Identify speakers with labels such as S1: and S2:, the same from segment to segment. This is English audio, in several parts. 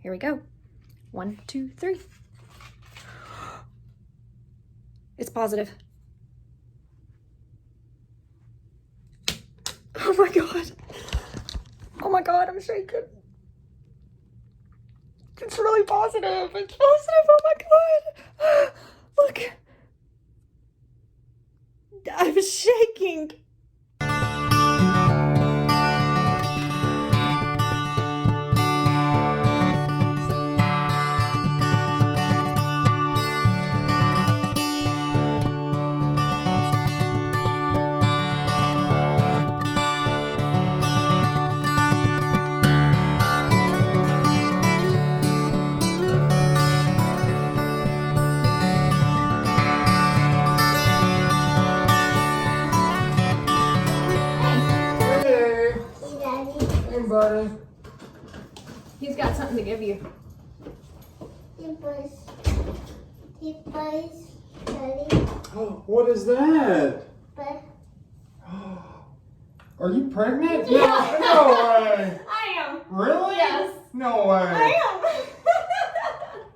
S1: Here we go. 1, 2, 3. It's positive. Oh my God. Oh my God, I'm shaking. It's really positive. It's positive. Oh my God. Look. I'm shaking.
S2: Buddy.
S1: He's got something to give you.
S2: Oh, what is that? Are you pregnant?
S1: Yeah.
S2: No way.
S1: I am.
S2: Really?
S1: Yes.
S2: No way.
S1: I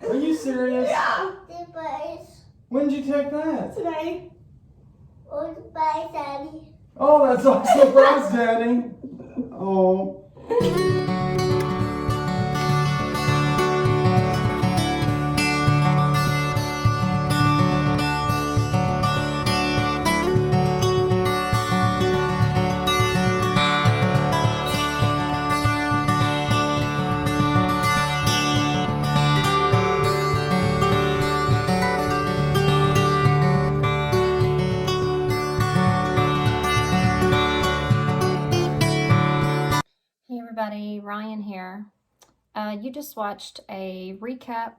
S1: am.
S2: Are you serious?
S1: Yeah.
S2: When did you take that?
S1: Today.
S2: Oh, that's a surprise, Daddy. Oh.
S1: Hey everybody, Ryan here. You just watched a recap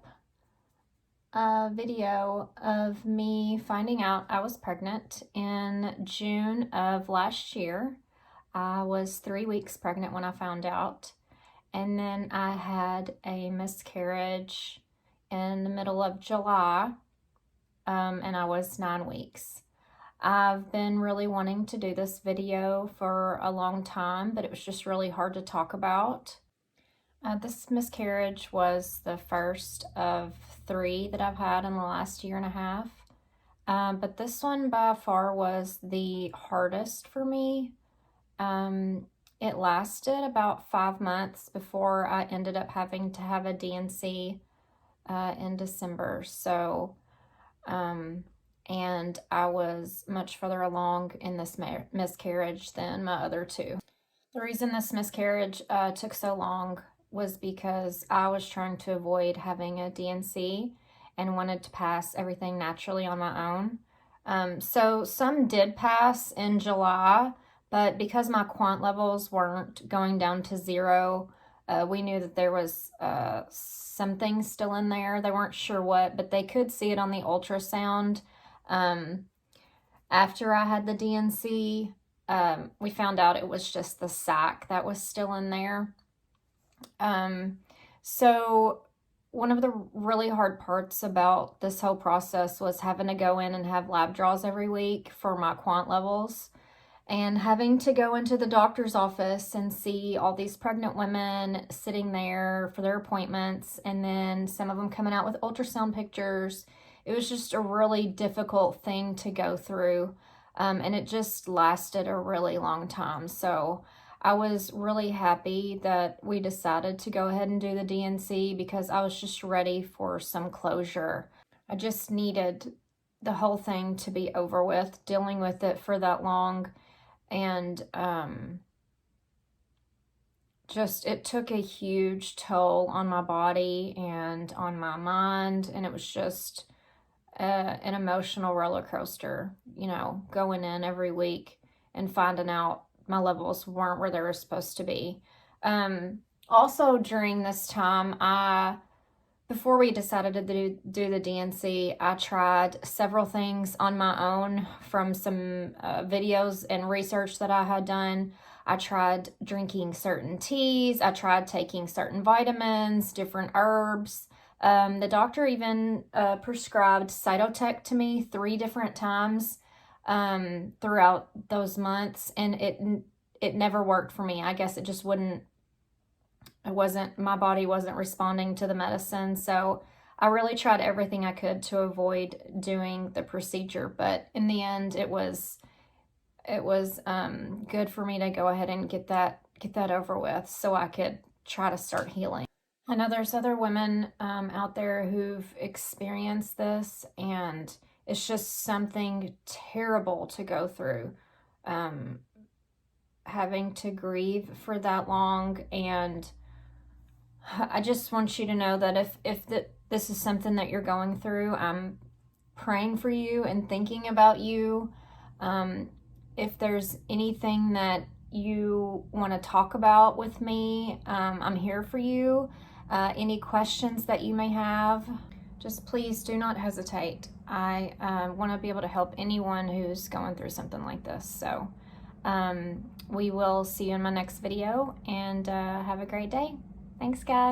S1: video of me finding out I was pregnant in June of last year. I was 3 weeks pregnant when I found out, and then I had a miscarriage in the middle of July, and I was 9 weeks. I've been really wanting to do this video for a long time, but it was just really hard to talk about. This miscarriage was the first of 3 that I've had in the last year and a half. But this one by far was the hardest for me. It lasted about 5 months before I ended up having to have a D&C in December. So, and I was much further along in this miscarriage than my other 2. The reason this miscarriage took so long was because I was trying to avoid having a D&C and wanted to pass everything naturally on my own. So some did pass in July, but because my quant levels weren't going down to 0, we knew that there was something still in there. They weren't sure what, but they could see it on the ultrasound. After I had the D&C, we found out it was just the sac that was still in there. So one of the really hard parts about this whole process was having to go in and have lab draws every week for my quant levels, and having to go into the doctor's office and see all these pregnant women sitting there for their appointments, and then some of them coming out with ultrasound pictures. It was just a really difficult thing to go through, and it just lasted a really long time. So I was really happy that we decided to go ahead and do the D&C because I was just ready for some closure. I just needed the whole thing to be over with, dealing with it for that long. And just it took a huge toll on my body and on my mind, and it was just an emotional roller coaster, you know, going in every week and finding out my levels weren't where they were supposed to be. Also during this time, before we decided to do the D&C, I tried several things on my own from some videos and research that I had done. I tried drinking certain teas. I tried taking certain vitamins, different herbs. The doctor even prescribed Cytotec to me 3 different times throughout those months, and it never worked for me. I guess it just wouldn't my body wasn't responding to the medicine. So I really tried everything I could to avoid doing the procedure. But in the end, it was good for me to go ahead and get that over with so I could try to start healing. I know there's other women out there who've experienced this, and it's just something terrible to go through. Having to grieve for that long, and I just want you to know that if this is something that you're going through, I'm praying for you and thinking about you. If there's anything that you want to talk about with me, I'm here for you. Any questions that you may have, just please do not hesitate. I want to be able to help anyone who's going through something like this. So we will see you in my next video, and have a great day. Thanks, guys.